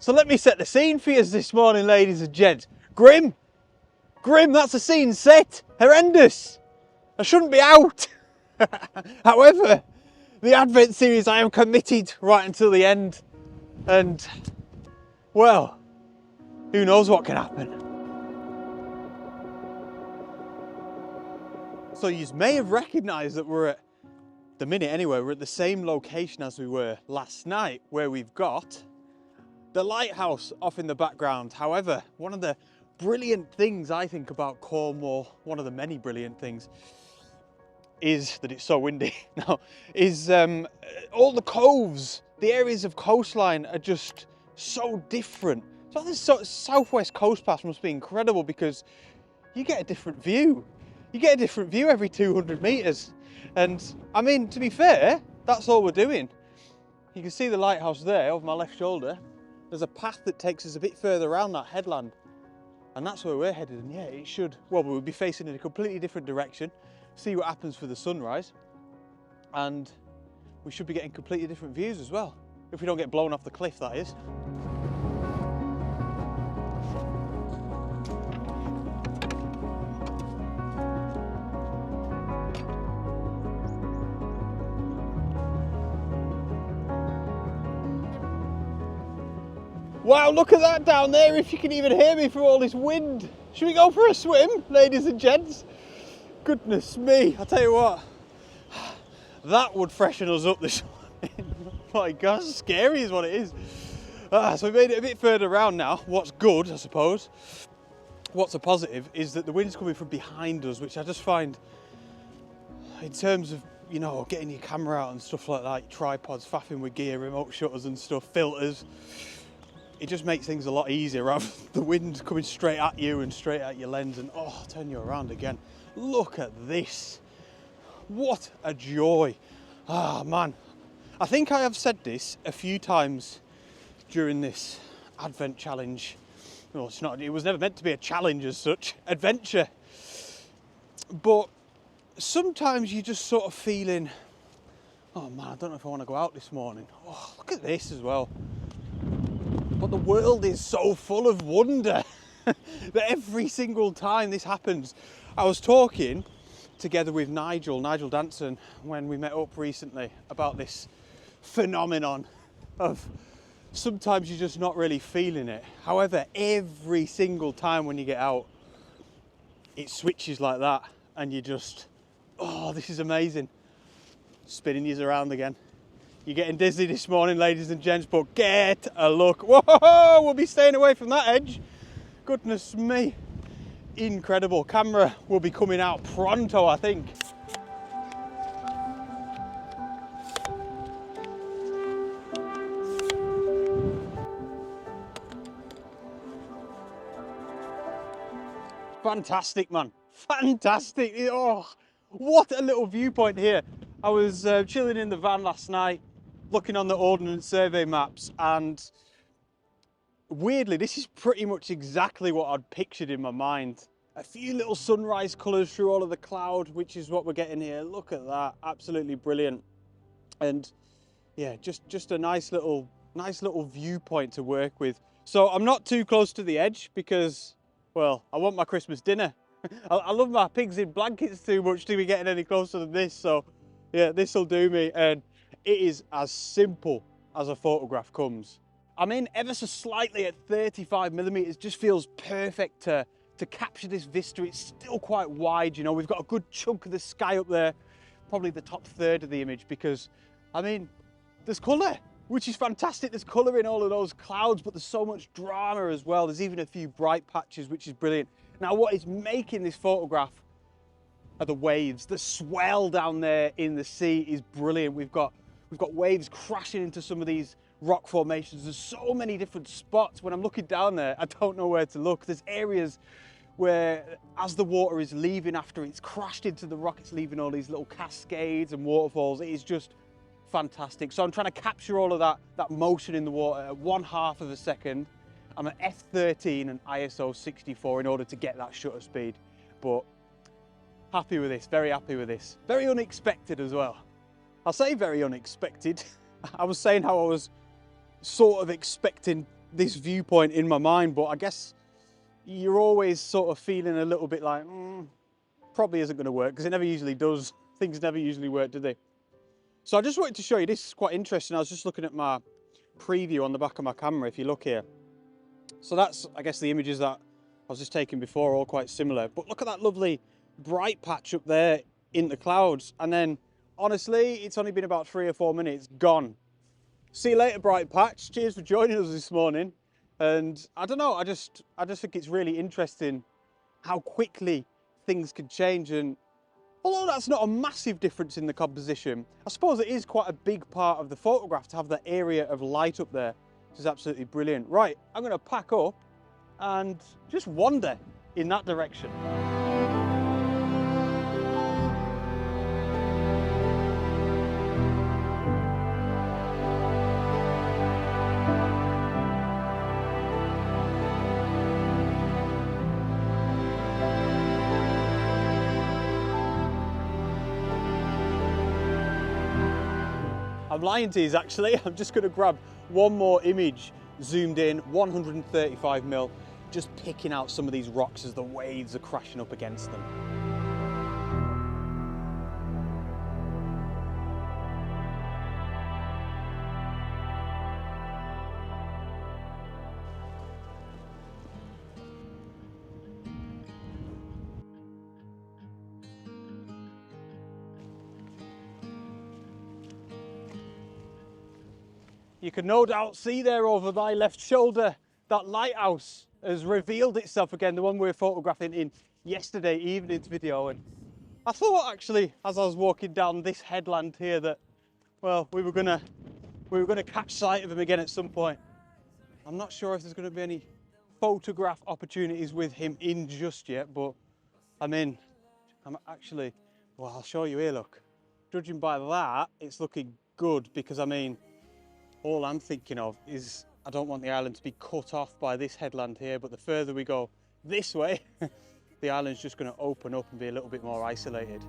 So let me set the scene for you this morning, ladies and gents. Grim, that's a scene set. Horrendous. I shouldn't be out. However, the Advent series, I am committed right until the end. And, well, who knows what can happen. So you may have recognised that we're at, the minute anyway, we're at the same location as we were last night, where we've got the lighthouse off in the background. However, one of the brilliant things I think about Cornwall, one of the many brilliant things, is that it's so windy now, is all the coves, the areas of coastline are just so different. So this southwest coast pass must be incredible because you get a different view. You get a different view every 200 metres. And I mean, to be fair, that's all we're doing. You can see the lighthouse there over my left shoulder. There's a path that takes us a bit further around that headland. And that's where we're headed. And yeah, it should, well, we'll be facing in a completely different direction. See what happens for the sunrise. And we should be getting completely different views as well. If we don't get blown off the cliff, that is. Wow, look at that down there, if you can even hear me through all this wind. Should we go for a swim, ladies and gents? Goodness me, I'll tell you what, that would freshen us up this morning. My gosh, scary is what it is. So we made it a bit further around now. What's good, I suppose, what's a positive, is that the wind's coming from behind us, which I just find, in terms of, you know, getting your camera out and stuff like that, tripods, faffing with gear, remote shutters and stuff, filters, it just makes things a lot easier rather than the wind coming straight at you and straight at your lens and, oh, turn you around again. Look at this. What a joy. Ah, man. I think I have said this a few times during this Advent challenge. Well, it's not, it was never meant to be a challenge as such, adventure. But sometimes you're just sort of feeling, oh man, I don't know if I want to go out this morning. Oh, look at this as well. But the world is so full of wonder that every single time this happens. I was talking together with Nigel Danson, when we met up recently, about this phenomenon of sometimes you're just not really feeling it. However, every single time when you get out, it switches like that and you just, oh, this is amazing. Spinning you around again. You're getting dizzy this morning, ladies and gents, but get a look. Whoa, we'll be staying away from that edge. Goodness me. Incredible. Camera will be coming out pronto, I think. Fantastic, man. Fantastic. Oh, what a little viewpoint here. I was chilling in the van last night, looking on the Ordnance Survey maps, and weirdly, this is pretty much exactly what I'd pictured in my mind. A few little sunrise colours through all of the cloud, which is what we're getting here. Look at that, absolutely brilliant. And yeah, just a nice little viewpoint to work with. So I'm not too close to the edge because, well, I want my Christmas dinner. I love my pigs in blankets too much to be getting any closer than this. So yeah, this will do me. And it is as simple as a photograph comes. I'm in ever so slightly at 35mm, just feels perfect to capture this vista. It's still quite wide, you know, we've got a good chunk of the sky up there, probably the top third of the image, because, I mean, there's colour, which is fantastic. There's colour in all of those clouds, but there's so much drama as well. There's even a few bright patches, which is brilliant. Now, what is making this photograph are the waves. The swell down there in the sea is brilliant. We've got waves crashing into some of these rock formations. There's so many different spots. When I'm looking down there, I don't know where to look. There's areas where, as the water is leaving after it's crashed into the rock, it's leaving all these little cascades and waterfalls. It is just fantastic. So I'm trying to capture all of that motion in the water at 1/2 of a second. I'm at f13 and ISO 64 in order to get that shutter speed. But happy with this, very happy with this. Very unexpected as well. I'll say very unexpected. I was saying how I was sort of expecting this viewpoint in my mind, but I guess you're always sort of feeling a little bit like, probably isn't going to work, because it never usually does. Things never usually work, do they? So I just wanted to show you, this is quite interesting. I was just looking at my preview on the back of my camera, if you look here. So that's, I guess, the images that I was just taking before, all quite similar. But look at that lovely bright patch up there in the clouds. And then, honestly, it's only been about 3 or 4 minutes, gone. See you later, bright patch. Cheers for joining us this morning. And I don't know, I just think it's really interesting how quickly things can change. And although that's not a massive difference in the composition, I suppose it is quite a big part of the photograph to have that area of light up there, which is absolutely brilliant. Right, I'm going to pack up and just wander in that direction. I'm lying to you, actually. I'm just going to grab one more image, zoomed in, 135mm, just picking out some of these rocks as the waves are crashing up against them. You can no doubt see there over my left shoulder, that lighthouse has revealed itself again, the one we were photographing in yesterday evening's video. And I thought, actually, as I was walking down this headland here, that, well, we were gonna catch sight of him again at some point. I'm not sure if there's gonna be any photograph opportunities with him in just yet, but I'm actually, well, I'll show you here, look. Judging by that, it's looking good, because I mean, all I'm thinking of is I don't want the island to be cut off by this headland here, but the further we go this way, the island's just going to open up and be a little bit more isolated.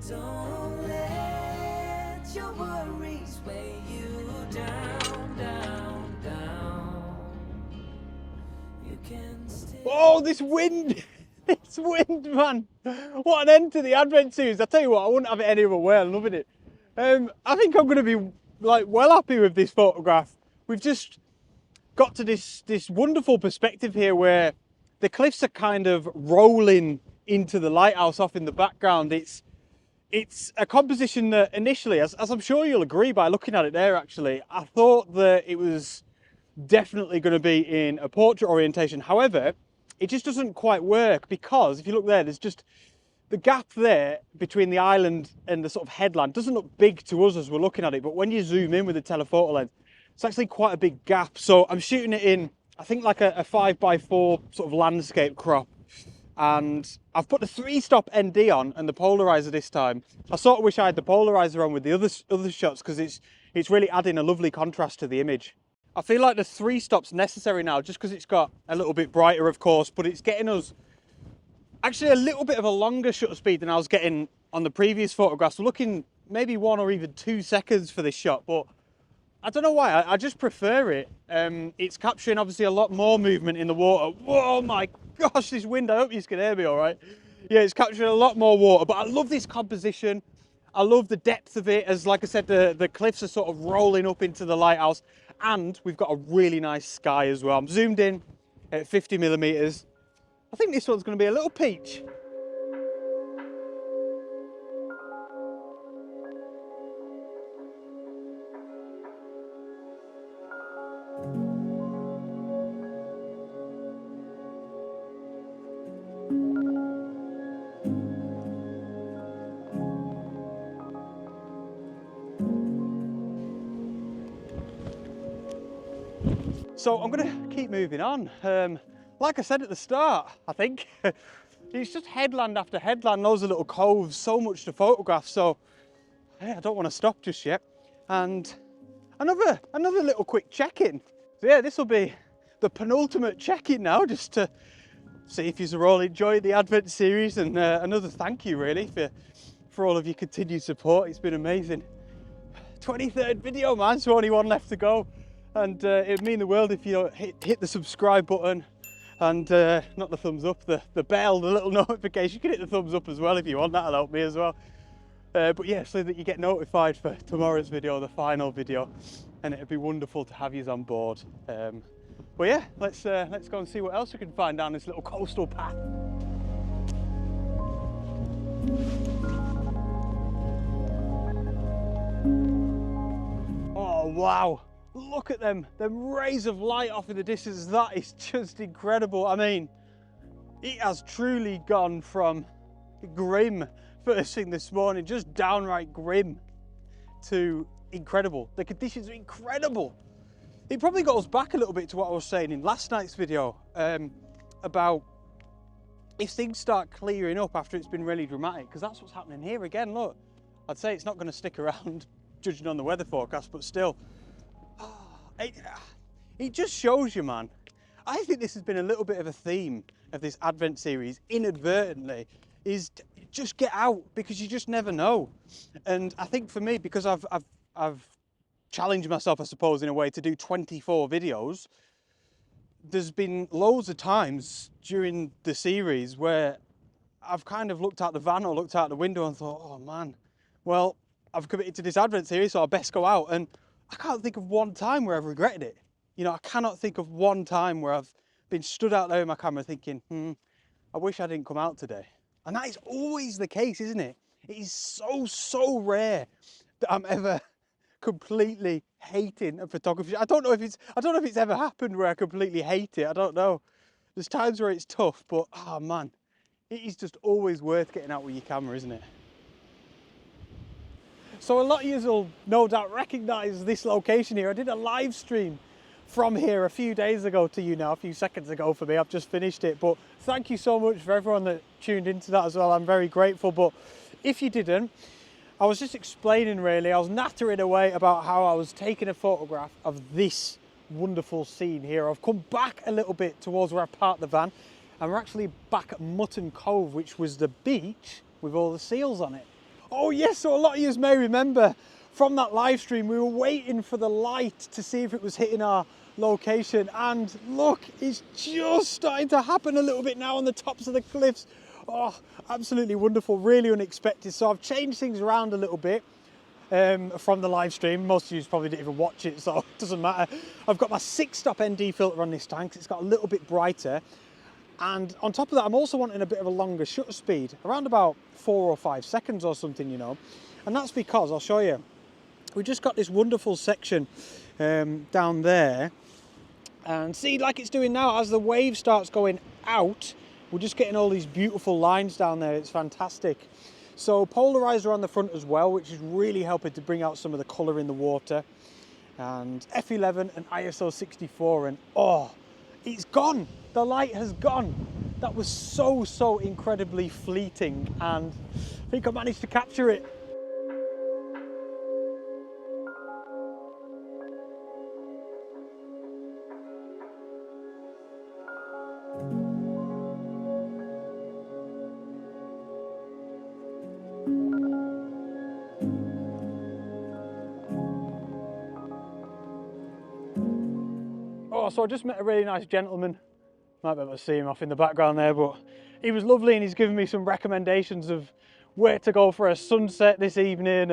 Don't let your worries weigh you down, down, down. You can stay. Oh, this wind! This wind, man! What an end to the Advent series. I tell you what, I wouldn't have it any other way. I'm loving it. I think I'm going to be well happy with this photograph. We've just got to this wonderful perspective here where the cliffs are kind of rolling into the lighthouse off in the background. It's a composition that initially, as I'm sure you'll agree by looking at it there, actually, I thought that it was definitely going to be in a portrait orientation. However, it just doesn't quite work, because if you look there, there's just the gap there between the island and the sort of headland doesn't look big to us as we're looking at it, but when you zoom in with the telephoto lens, it's actually quite a big gap. So I'm shooting it in, I think, like a 5x4 sort of landscape crop. And I've put the 3-stop ND on and the polarizer this time. I sort of wish I had the polarizer on with the other shots, because it's really adding a lovely contrast to the image. I feel like the 3-stop's necessary now, just because it's got a little bit brighter, of course, but it's getting us actually a little bit of a longer shutter speed than I was getting on the previous photographs. We're looking maybe 1 or even 2 seconds for this shot, but I don't know why, I just prefer it. It's capturing obviously a lot more movement in the water. Whoa, my gosh, this wind, I hope you can hear me all right. Yeah, it's capturing a lot more water, but I love this composition. I love the depth of it, as like I said, the cliffs are sort of rolling up into the lighthouse, and we've got a really nice sky as well. I'm zoomed in at 50mm. I think this one's going to be a little peach. So I'm going to keep moving on. Like I said at the start, I think, it's just headland after headland, loads of little coves, so much to photograph. So yeah, I don't want to stop just yet. And another little quick check-in. So yeah, this will be the penultimate check-in now, just to see if you're all enjoying the Advent series, and another thank you really for all of your continued support. It's been amazing. 23rd video, man, so only one left to go. And it'd mean the world if you hit the subscribe button and not the thumbs up, the bell, the little notification. You can hit the thumbs up as well if you want, that'll help me as well. But yeah, so that you get notified for tomorrow's video, the final video, and it'd be wonderful to have you on board. But yeah, let's go and see what else we can find down this little coastal path. Oh wow, look at them rays of light off in the distance. That is just incredible. I mean, it has truly gone from grim first thing this morning, just downright grim, to incredible. The conditions are incredible. It probably goes back a little bit to what I was saying in last night's video about if things start clearing up after it's been really dramatic, because that's what's happening here again. Look, I'd say it's not going to stick around judging on the weather forecast, but still, it just shows you, man. I think this has been a little bit of a theme of this Advent series, inadvertently, is just get out, because you just never know. And I think for me, because I've challenged myself, I suppose, in a way, to do 24 videos, there's been loads of times during the series where I've kind of looked out the van or looked out the window and thought, oh man, well, I've committed to this Advent series, so I best go out. And I can't think of one time where I've regretted it. You know, I cannot think of one time where I've been stood out there with my camera thinking, I wish I didn't come out today. And that is always the case, isn't it? It is so rare that I'm ever completely hating a photography. I don't know if it's ever happened where I completely hate it. I don't know. There's times where it's tough, but oh man, it is just always worth getting out with your camera, isn't it? So a lot of you will no doubt recognize this location here. I did a live stream from here a few days ago to you now, a few seconds ago for me. I've just finished it, but thank you so much for everyone that tuned into that as well. I'm very grateful. But if you didn't, I was just explaining, really, I was nattering away about how I was taking a photograph of this wonderful scene here. I've come back a little bit towards where I parked the van, and we're actually back at Mutton Cove, which was the beach with all the seals on it. Oh yes, so a lot of you may remember from that live stream, we were waiting for the light to see if it was hitting our location, and look, it's just starting to happen a little bit now on the tops of the cliffs. Oh, absolutely wonderful, really unexpected. So I've changed things around a little bit from the live stream. Most of you probably didn't even watch it, so it doesn't matter. I've got my 6-stop ND filter on this tank, so it's got a little bit brighter. And on top of that, I'm also wanting a bit of a longer shutter speed, around about 4 or 5 seconds or something, you know. And that's because, I'll show you, we just got this wonderful section down there. And see, like it's doing now, as the wave starts going out, we're just getting all these beautiful lines down there. It's fantastic. So polarizer on the front as well, which is really helping to bring out some of the colour in the water. And F11 and ISO 64, and oh, it's gone. The light has gone. That was so incredibly fleeting, and I think I managed to capture it. Oh, so I just met a really nice gentleman. Might be able to see him off in the background there, but he was lovely, and he's given me some recommendations of where to go for a sunset this evening.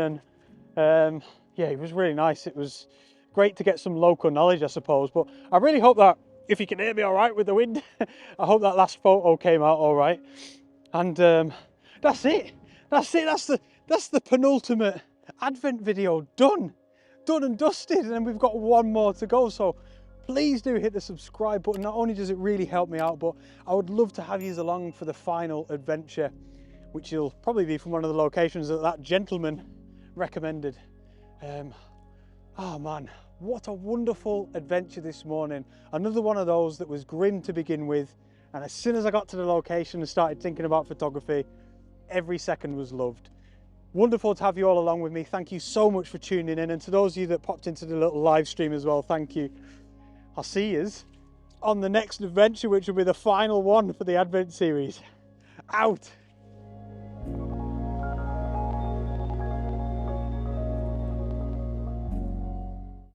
And yeah, it was really nice. It was great to get some local knowledge, I suppose. But I really hope that, if you can hear me all right with the wind, I hope that last photo came out all right. And that's it. That's the penultimate Advent video done and dusted, and then we've got one more to go. So please do hit the subscribe button. Not only does it really help me out, but I would love to have you along for the final adventure, which will probably be from one of the locations that gentleman recommended. Oh man, what a wonderful adventure this morning. Another one of those that was grim to begin with, and as soon as I got to the location and started thinking about photography, every second was loved. Wonderful to have you all along with me. Thank you so much for tuning in, and to those of you that popped into the little live stream as well, thank you. I'll see you on the next adventure, which will be the final one for the Advent series. Out.